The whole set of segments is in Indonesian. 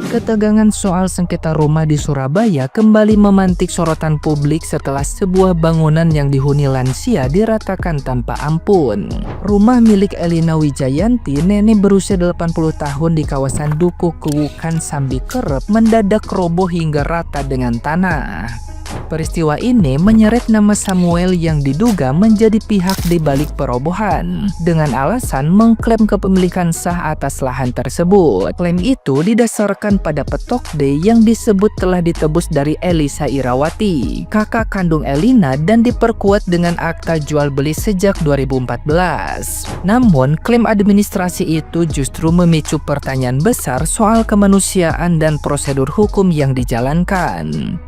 Ketegangan soal sengketa rumah di Surabaya kembali memantik sorotan publik setelah sebuah bangunan yang dihuni lansia diratakan tanpa ampun. Rumah milik Elina Wijayanti, nenek berusia 80 tahun di kawasan Dukuh Kuwukan Sambi Kerep, mendadak roboh hingga rata dengan tanah. Peristiwa ini menyeret nama Samuel yang diduga menjadi pihak di balik perobohan dengan alasan mengklaim kepemilikan sah atas lahan tersebut. Klaim itu didasarkan pada petok D yang disebut telah ditebus dari Elisa Irawati, kakak kandung Elina, dan diperkuat dengan akta jual beli sejak 2014. Namun, klaim administrasi itu justru memicu pertanyaan besar soal kemanusiaan dan prosedur hukum yang dijalankan.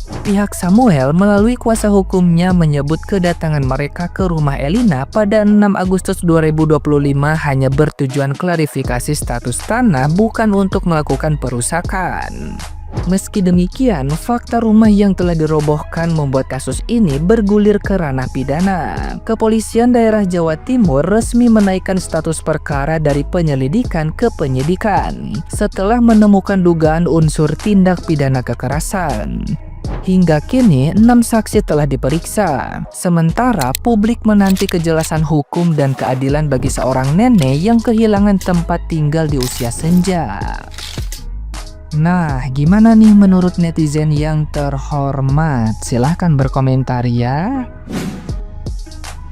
Pihak Samuel melalui kuasa hukumnya menyebut kedatangan mereka ke rumah Elina pada 6 Agustus 2025 hanya bertujuan klarifikasi status tanah, bukan untuk melakukan perusakan. Meski demikian, fakta rumah yang telah dirobohkan membuat kasus ini bergulir ke ranah pidana. Kepolisian daerah Jawa Timur resmi menaikkan status perkara dari penyelidikan ke penyidikan setelah menemukan dugaan unsur tindak pidana kekerasan. Hingga kini, 6 saksi telah diperiksa. Sementara publik menanti kejelasan hukum dan keadilan bagi seorang nenek yang kehilangan tempat tinggal di usia senja. Nah, gimana nih menurut netizen yang terhormat? Silahkan berkomentar ya.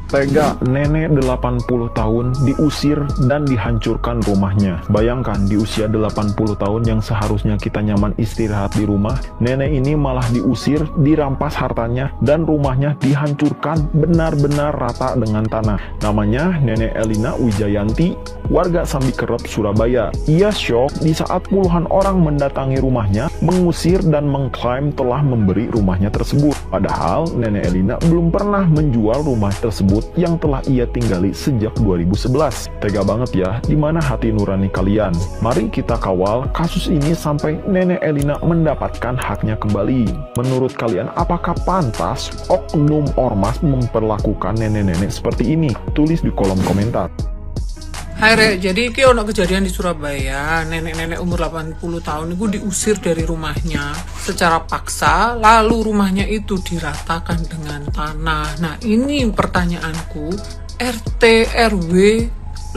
Tega, nenek 80 tahun diusir dan dihancurkan rumahnya. Bayangkan, di usia 80 tahun yang seharusnya kita nyaman istirahat di rumah, nenek ini malah diusir, dirampas hartanya, dan rumahnya dihancurkan benar-benar rata dengan tanah. Namanya Nenek Elina Wijayanti, warga Sambi Kerep, Surabaya. Ia syok di saat puluhan orang mendatangi rumahnya, mengusir dan mengklaim telah memberi rumahnya tersebut. Padahal Nenek Elina belum pernah menjual rumah tersebut yang telah ia tinggali sejak 2011. Tega banget ya, di mana hati nurani kalian? Mari kita kawal kasus ini sampai Nenek Elina mendapatkan haknya kembali. Menurut kalian, apakah pantas oknum ormas memperlakukan nenek-nenek seperti ini? Tulis di kolom komentar. Hai Rek, jadi ini ono kejadian di Surabaya, nenek-nenek umur 80 tahun itu diusir dari rumahnya secara paksa, lalu rumahnya itu diratakan dengan tanah. Nah, ini pertanyaanku, RT, RW,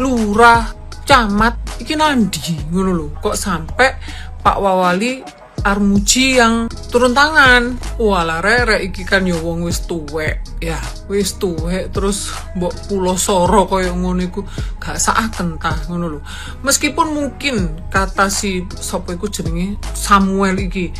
lurah, camat, iki nandi, ngono lho. Kok sampai Pak Wawali Armuji yang turun tangan? Walah Rek, iki kan ya wong wis tuwek. Ya, wis tuwek terus mbok pulo soro kaya ngono iku gak saaken ta ngono lho. Meskipun mungkin kata si sapa iku jenenge Samuel iki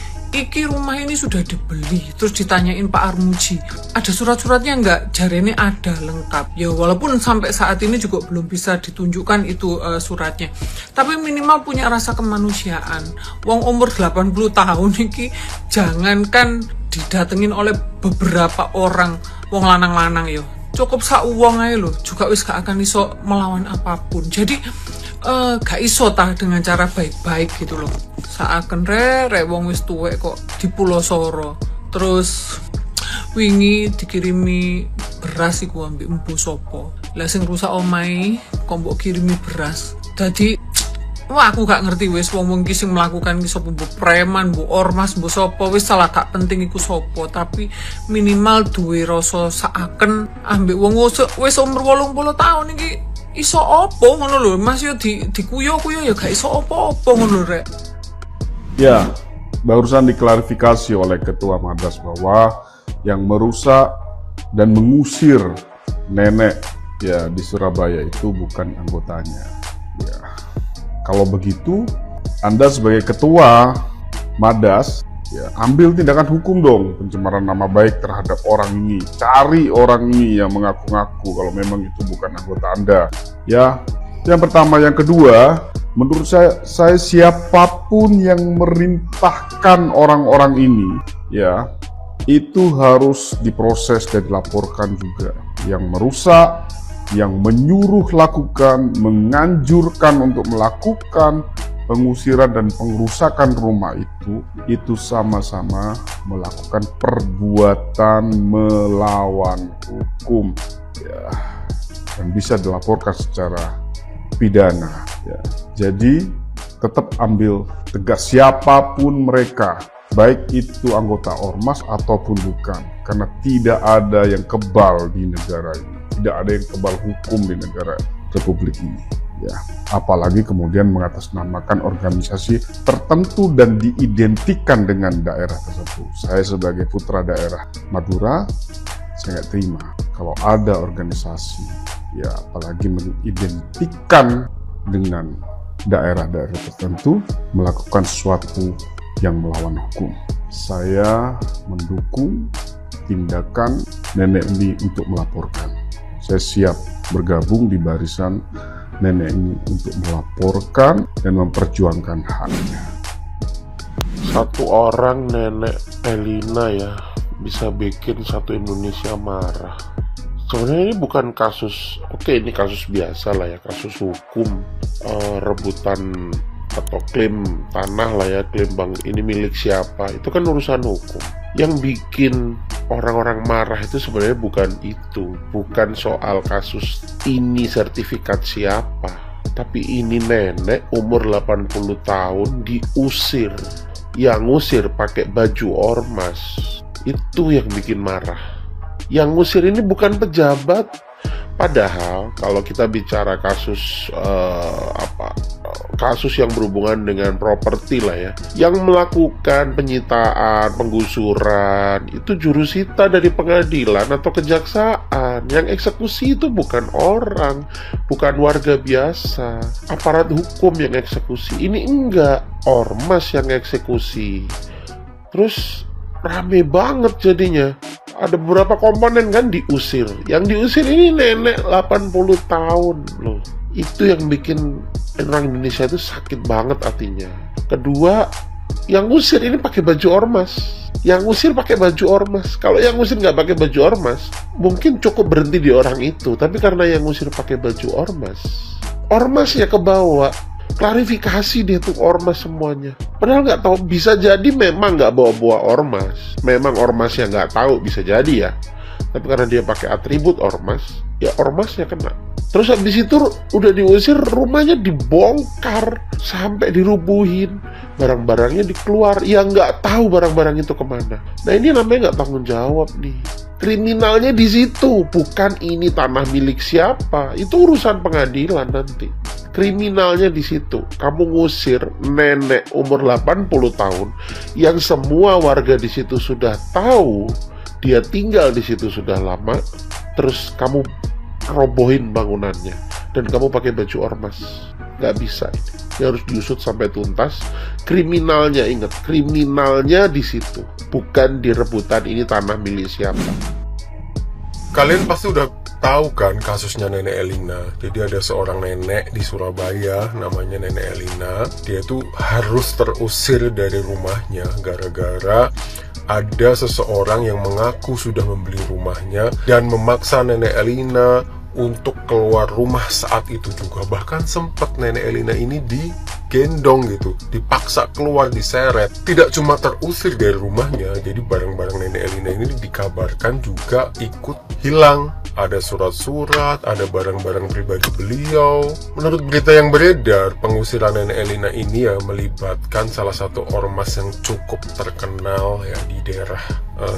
rumah ini sudah dibeli, terus ditanyain Pak Armuji, ada surat-suratnya nggak? Jarene ada, lengkap. Ya walaupun sampai saat ini juga belum bisa ditunjukkan itu suratnya, tapi minimal punya rasa kemanusiaan. Wong umur 80 tahun iki jangankan didatengin oleh beberapa orang, wong lanang-lanang yo, cukup sak wong ae lho, juga wis gak akan iso melawan apapun. Jadi gak iso tah dengan cara baik-baik gitu loh. Saaken rek wong wis tuwek kok di Pulau Soro. Terus wingi dikirimi beras iku ambek mbu sopo. Lah sing rusak omahe kok mbok kirimi beras. Dadi wah, aku gak ngerti wis wong-wong ki sing melakukan ki sapa, mbok preman, mbok ormas, mbok sapa, wis salah gak penting iku sapa, tapi minimal duwe rasa saaken ambek wong wis umur 80 tahun iki iso opo ngono lho. Mas yo dikuyo-kuyo ya gak iso opo-opo ngono Rek. Ya, barusan diklarifikasi oleh Ketua Madas bahwa yang merusak dan mengusir nenek ya di Surabaya itu bukan anggotanya. Ya, kalau begitu, Anda sebagai Ketua Madas, ya ambil tindakan hukum dong, pencemaran nama baik terhadap orang ini. Cari orang ini yang mengaku-ngaku kalau memang itu bukan anggota Anda. Ya, yang pertama. Yang kedua, menurut saya siapapun yang merintahkan orang-orang ini, ya itu harus diproses dan dilaporkan juga. Yang merusak, yang menyuruh lakukan, menganjurkan untuk melakukan pengusiran dan pengrusakan rumah itu sama-sama melakukan perbuatan melawan hukum, ya, dan bisa dilaporkan secara pidana. Ya. Jadi tetap ambil tegas siapapun mereka, baik itu anggota ormas ataupun bukan, karena tidak ada yang kebal di negara ini, tidak ada yang kebal hukum di negara Republik ini. Ya, apalagi kemudian mengatasnamakan organisasi tertentu dan diidentikan dengan daerah tersebut. Saya sebagai putra daerah Madura, saya nggak terima kalau ada organisasi, ya apalagi mengidentikan dengan daerah-daerah tertentu melakukan sesuatu yang melawan hukum. Saya mendukung tindakan nenek ini untuk melaporkan. Saya siap bergabung di barisan nenek ini untuk melaporkan dan memperjuangkan haknya. Satu orang nenek Elina ya bisa bikin satu Indonesia marah. Sebenarnya ini bukan kasus, ini kasus biasa lah ya, kasus hukum, rebutan atau klaim tanah lah ya, klaim bank ini milik siapa, itu kan urusan hukum. Yang bikin orang-orang marah itu sebenarnya bukan itu, bukan soal kasus ini sertifikat siapa, tapi ini nenek umur 80 tahun diusir, yang ngusir pakai baju ormas, itu yang bikin marah. Yang ngusir ini bukan pejabat. Padahal kalau kita bicara kasus kasus yang berhubungan dengan properti lah ya, yang melakukan penyitaan, penggusuran itu jurusita dari pengadilan atau kejaksaan. Yang eksekusi itu bukan orang, bukan warga biasa, aparat hukum yang eksekusi. Ini enggak, ormas yang eksekusi. Terus rame banget jadinya. Ada beberapa komponen kan diusir. Yang diusir ini nenek 80 tahun loh. Itu yang bikin orang Indonesia itu sakit banget hatinya. Kedua, yang ngusir ini pakai baju ormas. Yang ngusir pakai baju ormas. Kalau yang ngusir nggak pakai baju ormas, mungkin cukup berhenti di orang itu. Tapi karena yang ngusir pakai baju ormas, ormasnya kebawa. Klarifikasi dia tuh ormas semuanya. Padahal nggak tahu, bisa jadi memang nggak bawa-bawa ormas. Memang ormasnya nggak tahu, bisa jadi ya. Tapi karena dia pakai atribut ormas, ya ormasnya kena. Terus habis itu udah diusir, rumahnya dibongkar sampai dirubuhin, barang-barangnya dikeluar. Ya nggak tahu barang-barang itu kemana. Nah ini namanya nggak tanggung jawab nih. Kriminalnya di situ, bukan ini tanah milik siapa. Itu urusan pengadilan nanti. Kriminalnya di situ. Kamu ngusir nenek umur 80 tahun yang semua warga di situ sudah tahu dia tinggal di situ sudah lama, terus kamu robohin bangunannya dan kamu pakai baju ormas. Nggak bisa ini. Ini harus diusut sampai tuntas. Kriminalnya, ingat, kriminalnya di situ, bukan di rebutan ini tanah milik siapa. Kalian pasti udah tahu kan kasusnya Nenek Elina. Jadi ada seorang nenek di Surabaya namanya Nenek Elina. Dia tuh harus terusir dari rumahnya gara-gara ada seseorang yang mengaku sudah membeli rumahnya dan memaksa Nenek Elina untuk keluar rumah saat itu juga. Bahkan sempat Nenek Elina ini digendong gitu, dipaksa keluar, diseret. Tidak cuma terusir dari rumahnya, jadi barang-barang Nenek Elina ini dikabarkan juga ikut hilang. Ada surat-surat, ada barang-barang pribadi beliau. Menurut berita yang beredar, pengusiran Nenek Elina ini ya melibatkan salah satu ormas yang cukup terkenal ya di daerah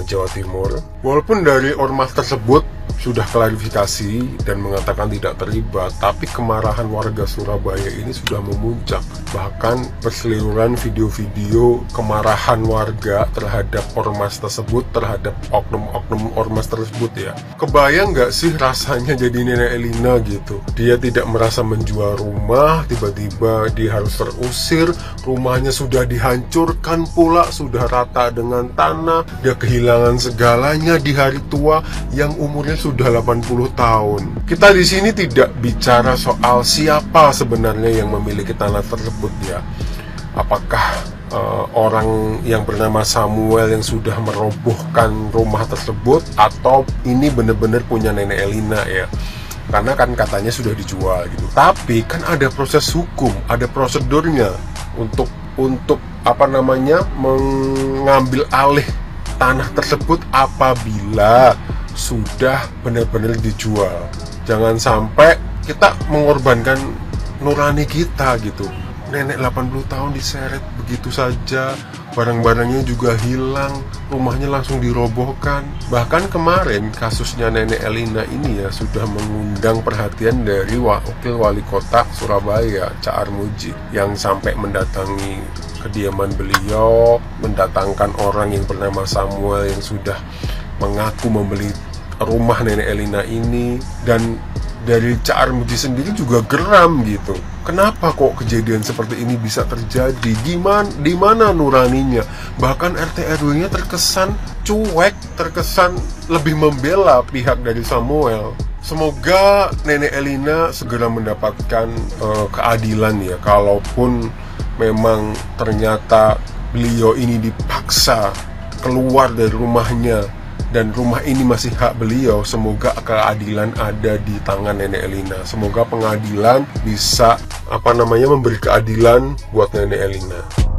Jawa Timur. Walaupun dari ormas tersebut sudah klarifikasi dan mengatakan tidak terlibat, tapi kemarahan warga Surabaya ini sudah memuncak. Bahkan berseliweran video-video kemarahan warga terhadap ormas tersebut, terhadap oknum-oknum ormas tersebut ya. Kebayang nggak sih rasanya jadi Nenek Elina gitu? Dia tidak merasa menjual rumah, tiba-tiba dia harus terusir, rumahnya sudah dihancurkan pula, sudah rata dengan tanah, dia kehilangan segalanya di hari tua yang umurnya sudah 80 tahun. Kita di sini tidak bicara soal siapa sebenarnya yang memiliki tanah tersebut ya. Apakah orang yang bernama Samuel yang sudah merobohkan rumah tersebut, atau ini benar-benar punya Nenek Elina ya. Karena kan katanya sudah dijual gitu. Tapi kan ada proses hukum, ada prosedurnya untuk mengambil alih tanah tersebut apabila sudah benar-benar dijual. Jangan sampai kita mengorbankan nurani kita gitu nenek 80 tahun diseret begitu saja, barang-barangnya juga hilang, rumahnya langsung dirobohkan. Bahkan kemarin kasusnya nenek Elina ini ya sudah mengundang perhatian dari wakil wali kota Surabaya, Cak Armuji, yang sampai mendatangi kediaman beliau, mendatangkan orang yang bernama Samuel yang sudah mengaku membeli rumah nenek Elina ini. Dan dari Cak Armuji sendiri juga geram gitu. Kenapa kok kejadian seperti ini bisa terjadi? Di mana nuraninya? Bahkan RT RW-nya terkesan cuek, terkesan lebih membela pihak dari Samuel. Semoga nenek Elina segera mendapatkan keadilan ya. Kalaupun memang ternyata beliau ini dipaksa keluar dari rumahnya dan rumah ini masih hak beliau, semoga keadilan ada di tangan nenek Elina. Semoga pengadilan bisa memberi keadilan buat nenek Elina.